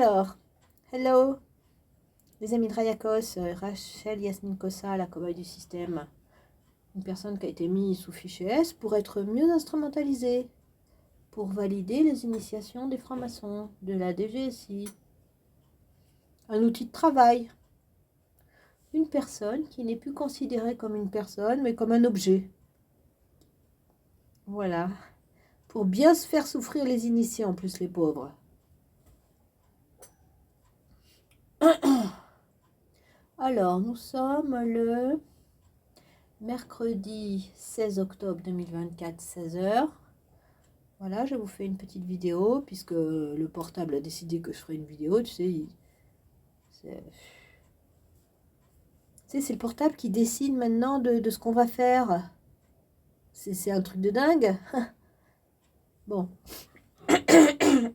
Alors, hello, les amis de Rayakos, Rachel Yasmine Kossa, la cobaye du système. Une personne qui a été mise sous fichier S pour être mieux instrumentalisée, pour valider les initiations des francs-maçons, de la DGSI. Un outil de travail. Une personne qui n'est plus considérée comme une personne, mais comme un objet. Voilà. Pour bien se faire souffrir les initiés, en plus, les pauvres. Alors, nous sommes le mercredi 16 octobre 2024, 16 h. Voilà, je vous fais une petite vidéo, puisque le portable a décidé que je ferai une vidéo, tu sais. C'est le portable qui décide maintenant de ce qu'on va faire. C'est un truc de dingue. Bon.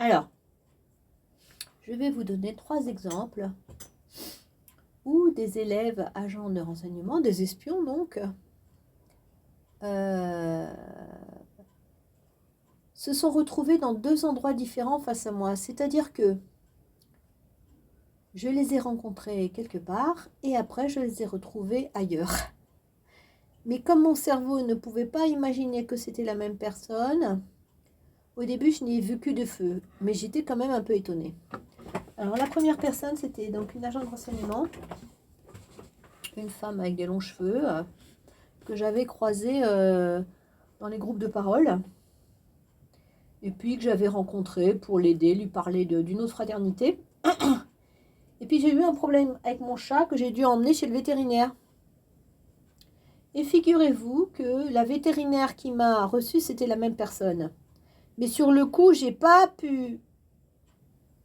Alors, je vais vous donner 3 exemples où des élèves agents de renseignement, des espions donc, se sont retrouvés dans 2 endroits différents face à moi. C'est-à-dire que je les ai rencontrés quelque part et après je les ai retrouvés ailleurs. Mais comme mon cerveau ne pouvait pas imaginer que c'était la même personne, au début je n'ai vu que de feu, mais j'étais quand même un peu étonnée. Alors la première personne, c'était donc une agent de renseignement, une femme avec des longs cheveux, que j'avais croisée dans les groupes de parole, et puis que j'avais rencontrée pour l'aider, lui parler d'une autre fraternité. Et puis j'ai eu un problème avec mon chat que j'ai dû emmener chez le vétérinaire. Et figurez-vous que la vétérinaire qui m'a reçue, c'était la même personne. Mais sur le coup, j'ai pas pu...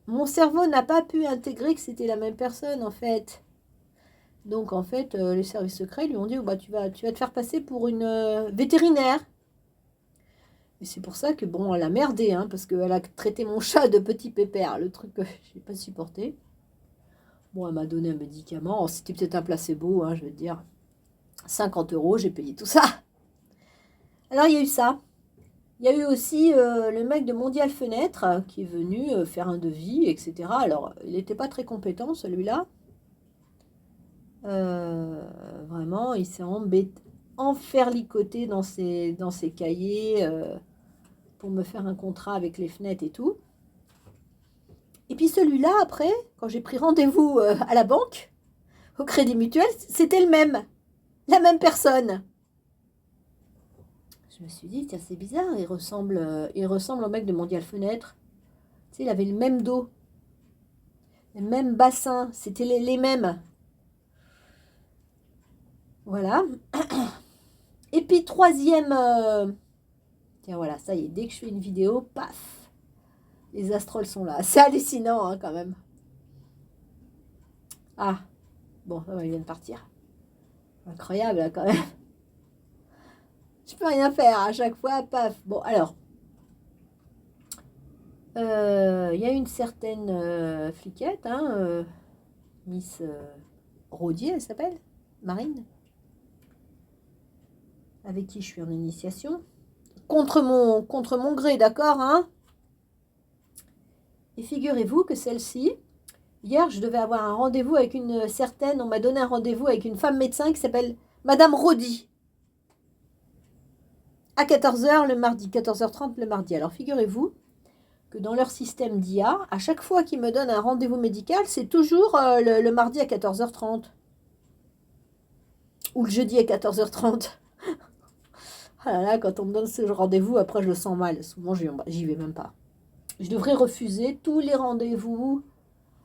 Mon cerveau n'a pas pu intégrer que c'était la même personne, en fait. Donc, en fait, les services secrets lui ont dit, bah, tu vas te faire passer pour une vétérinaire. Et c'est pour ça que, bon, elle a merdé, hein, parce qu'elle a traité mon chat de petit pépère, le truc que je n'ai pas supporté. Bon, elle m'a donné un médicament. C'était peut-être un placebo, hein, je veux dire. 50 €, j'ai payé tout ça. Alors, il y a eu ça. Il y a eu aussi le mec de Mondial Fenêtre qui est venu faire un devis, etc. Alors, il n'était pas très compétent, celui-là. Vraiment, il s'est enferlicoté dans ses cahiers pour me faire un contrat avec les fenêtres et tout. Et puis celui-là, après, quand j'ai pris rendez-vous à la banque, au Crédit Mutuel, c'était le même. La même personne. Je me suis dit, tiens, c'est bizarre, il ressemble au mec de Mondial Fenêtre. Tu sais, il avait le même dos, le même bassin, c'était les mêmes. Voilà. Et puis, troisième... Tiens, voilà, ça y est, dès que je fais une vidéo, paf, les astrolls sont là. C'est hallucinant, hein, quand même. Ah, bon, ça va, ils viennent partir. Incroyable, hein, quand même. Je peux rien faire, à chaque fois, paf. Bon, alors... Il y a une certaine fliquette, hein, Miss Rodier, elle s'appelle, Marine, avec qui je suis en initiation, contre mon gré, d'accord, hein. Et figurez-vous que celle-ci, hier, je devais avoir un rendez-vous avec une certaine, on m'a donné un rendez-vous avec une femme médecin qui s'appelle Madame Rodi, à 14 h le mardi, 14 h 30 le mardi. Alors figurez-vous que dans leur système d'IA, à chaque fois qu'ils me donnent un rendez-vous médical, c'est toujours le mardi à 14 h 30. Ou le jeudi à 14 h 30. Ah là là, quand on me donne ce rendez-vous, après je le sens mal. Souvent, j'y vais même pas. Je devrais refuser tous les rendez-vous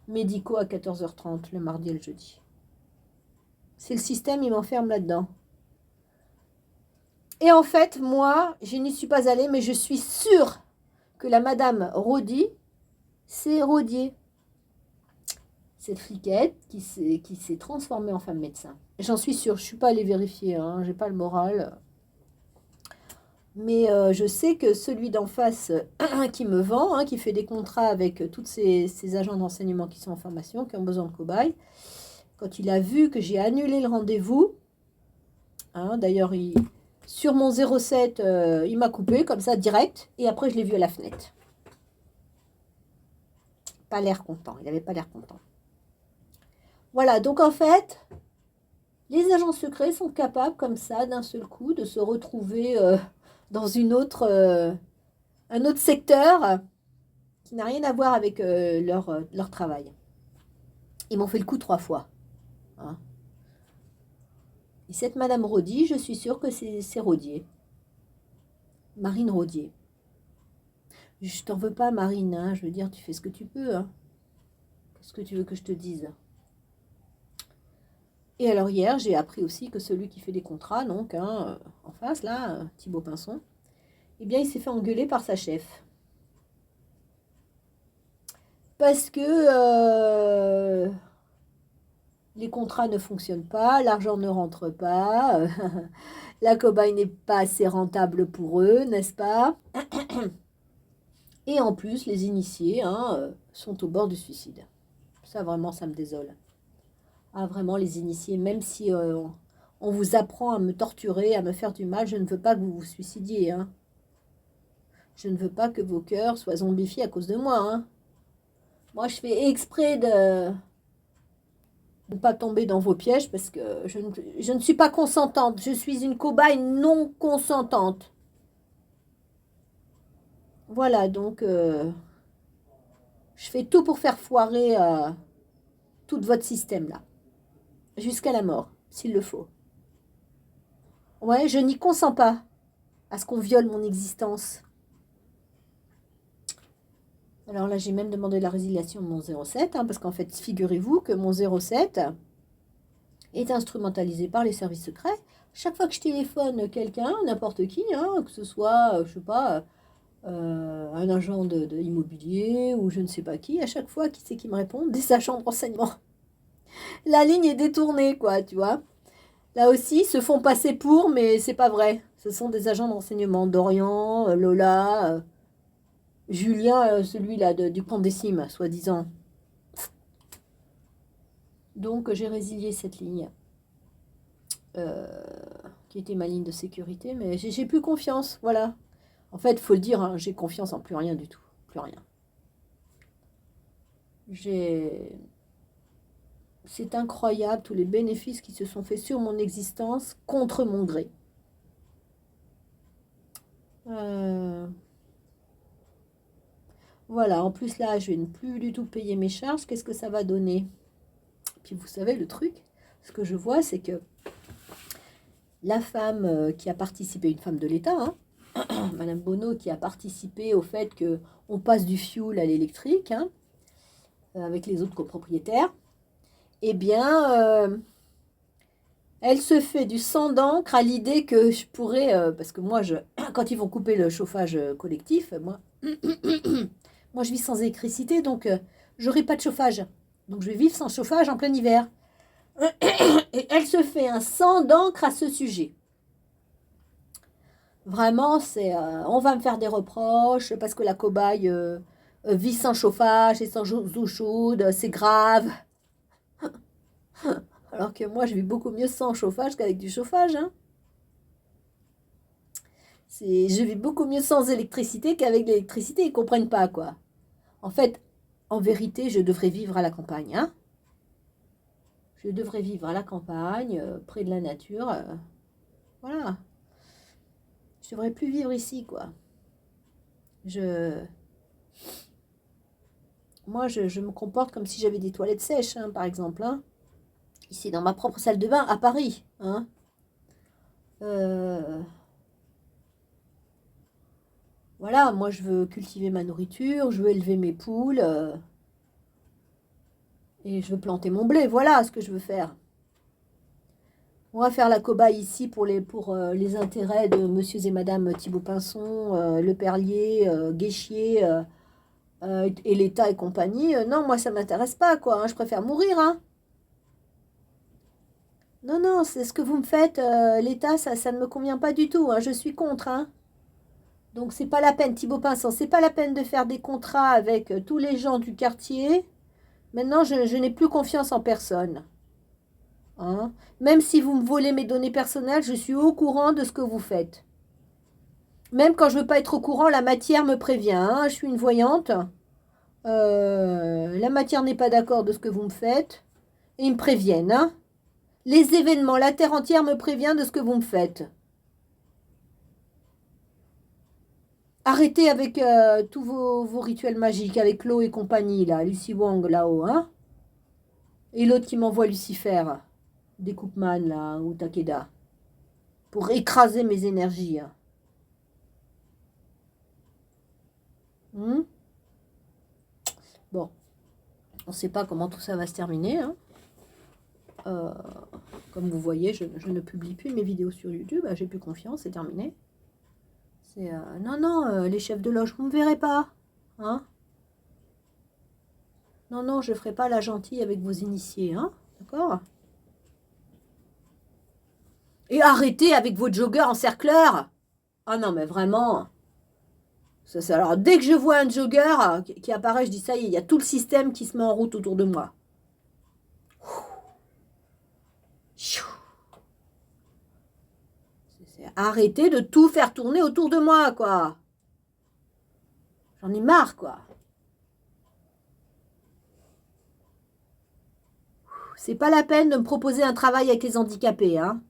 médicaux à 14 h 30, le mardi et le jeudi. C'est le système, il m'enferme là-dedans. Et en fait, moi, je n'y suis pas allée, mais je suis sûre que la Madame Rodi, c'est Rodier. Cette fliquette qui s'est transformée en femme médecin. J'en suis sûre, je ne suis pas allée vérifier, hein, j'ai pas le moral. Mais je sais que celui d'en face qui me vend, hein, qui fait des contrats avec tous ces agents d'enseignement qui sont en formation, qui ont besoin de cobayes, quand il a vu que j'ai annulé le rendez-vous, hein, d'ailleurs, sur mon 07, il m'a coupé comme ça, direct, et après je l'ai vu à la fenêtre. pas l'air content. Il n'avait pas l'air content. Voilà, donc en fait, les agents secrets sont capables comme ça, d'un seul coup, de se retrouver dans un autre secteur qui n'a rien à voir avec leur travail. Ils m'ont fait le coup 3 fois. Hein. Et cette Madame Rodier, je suis sûre que c'est Rodier. Marine Rodier. Je t'en veux pas, Marine. Hein. Je veux dire, tu fais ce que tu peux. Hein. Qu'est-ce que tu veux que je te dise? Et alors hier, j'ai appris aussi que celui qui fait des contrats, donc en face, là, Thibaut Pinson, eh bien, il s'est fait engueuler par sa chef. Parce que les contrats ne fonctionnent pas, l'argent ne rentre pas, la cobaye n'est pas assez rentable pour eux, n'est-ce pas? Et en plus, les initiés sont au bord du suicide. Ça, vraiment, ça me désole. Ah, vraiment, les initiés, même si on vous apprend à me torturer, à me faire du mal, je ne veux pas que vous vous suicidiez. Hein. Je ne veux pas que vos cœurs soient zombifiés à cause de moi. Hein. Moi, je fais exprès de ne pas tomber dans vos pièges parce que je ne suis pas consentante. Je suis une cobaye non consentante. Voilà, donc je fais tout pour faire foirer tout votre système là. Jusqu'à la mort, s'il le faut. Ouais, je n'y consens pas à ce qu'on viole mon existence. Alors là, j'ai même demandé la résiliation de mon 07, parce qu'en fait, figurez-vous que mon 07 est instrumentalisé par les services secrets. Chaque fois que je téléphone quelqu'un, n'importe qui, que ce soit, je sais pas, un agent de immobilier ou je ne sais pas qui, à chaque fois, qui c'est qui me répond? Des agents de renseignement. La ligne est détournée, quoi, tu vois. Là aussi, ils se font passer pour, mais c'est pas vrai. Ce sont des agents de renseignement. Dorian, Lola, Julien, celui-là du Pont des Cimes, soi-disant. Donc, j'ai résilié cette ligne, qui était ma ligne de sécurité, mais j'ai plus confiance, voilà. En fait, il faut le dire, j'ai confiance en plus rien du tout. Plus rien. C'est incroyable tous les bénéfices qui se sont faits sur mon existence contre mon gré. Voilà, en plus là, je vais ne plus du tout payer mes charges. Qu'est-ce que ça va donner? Puis vous savez, le truc, ce que je vois, c'est que la femme qui a participé, une femme de l'État, Madame Bonneau, qui a participé au fait qu'on passe du fioul à l'électrique, avec les autres copropriétaires, eh bien, elle se fait du sang d'encre à l'idée que je pourrais, parce que moi, quand ils vont couper le chauffage collectif, moi je vis sans électricité, donc j'aurai pas de chauffage. Donc je vais vivre sans chauffage en plein hiver. Et elle se fait un sang d'encre à ce sujet. Vraiment, on va me faire des reproches parce que la cobaye vit sans chauffage et sans eau chaude, c'est grave. Alors que moi, je vis beaucoup mieux sans chauffage qu'avec du chauffage. Je vis beaucoup mieux sans électricité qu'avec l'électricité. Ils ne comprennent pas, quoi. En fait, en vérité, je devrais vivre à la campagne. Je devrais vivre à la campagne, près de la nature. Voilà. Je devrais plus vivre ici, quoi. Moi, je me comporte comme si j'avais des toilettes sèches, par exemple. Ici, dans ma propre salle de bain, à Paris. Voilà, moi, je veux cultiver ma nourriture, je veux élever mes poules. Et je veux planter mon blé. Voilà ce que je veux faire. On va faire la cobaye ici pour les intérêts de monsieur et madame Thibaut Pinson, Le Perlier, Guéchier et l'État et compagnie. Non, moi, ça ne m'intéresse pas, quoi. Je préfère mourir, Non, non, c'est ce que vous me faites. L'État, ça ne me convient pas du tout. Je suis contre, Donc, c'est pas la peine, Thibaut Pinson, c'est pas la peine de faire des contrats avec tous les gens du quartier. Maintenant, je n'ai plus confiance en personne. Même si vous me volez mes données personnelles, je suis au courant de ce que vous faites. Même quand je ne veux pas être au courant, la matière me prévient. Je suis une voyante. La matière n'est pas d'accord de ce que vous me faites. Et ils me préviennent. Hein. Les événements, la terre entière me prévient de ce que vous me faites. Arrêtez avec tous vos rituels magiques, avec l'eau et compagnie, là. Lucy Wong, là-haut, hein. Et l'autre qui m'envoie Lucifer, Découpeman, là, ou Takeda. Pour écraser mes énergies. Hein. Bon. On ne sait pas comment tout ça va se terminer. Hein. Comme vous voyez, je ne publie plus mes vidéos sur YouTube. J'ai plus confiance, c'est terminé. Non, les chefs de loge, vous ne me verrez pas. Hein? Non, je ne ferai pas la gentille avec vos initiés. Hein? D'accord? Et arrêtez avec vos joggers encercleurs. Ah non, mais vraiment. Alors, dès que je vois un jogger qui apparaît, je dis ça y est, il y a tout le système qui se met en route autour de moi. Arrêtez de tout faire tourner autour de moi, quoi. J'en ai marre, quoi. C'est pas la peine de me proposer un travail avec les handicapés, hein.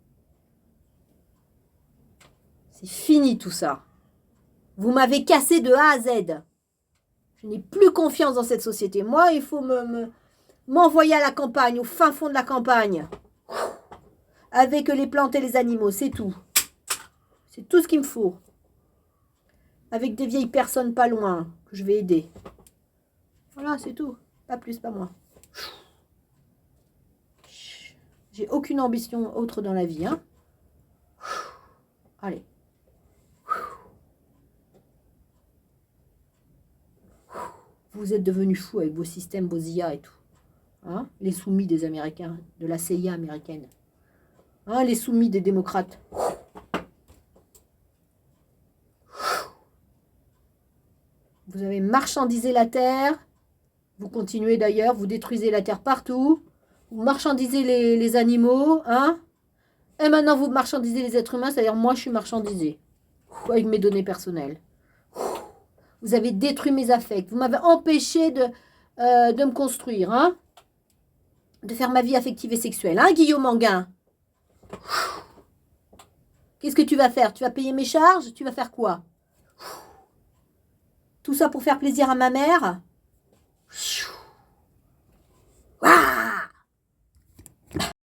C'est fini tout ça. Vous m'avez cassé de A à Z. Je n'ai plus confiance dans cette société. Moi, il faut m'envoyer à la campagne, au fin fond de la campagne. Avec les plantes et les animaux, c'est tout. C'est tout ce qu'il me faut. Avec des vieilles personnes pas loin, que je vais aider. Voilà, c'est tout. Pas plus, pas moins. J'ai aucune ambition autre dans la vie. Hein. Allez. Vous êtes devenus fous avec vos systèmes, vos IA et tout. Hein, les soumis des Américains, de la CIA américaine. Hein, les soumis des démocrates. Vous avez marchandisé la terre. Vous continuez d'ailleurs, vous détruisez la terre partout. Vous marchandisez les animaux. Hein, et maintenant, vous marchandisez les êtres humains, c'est-à-dire moi, je suis marchandisé. Avec mes données personnelles. Vous avez détruit mes affects. Vous m'avez empêché de me construire. Hein, de faire ma vie affective et sexuelle. Hein, Guillaume Anguin? Qu'est-ce que tu vas faire? Tu vas payer mes charges? Tu vas faire quoi? Tout ça pour faire plaisir à ma mère? Waouh!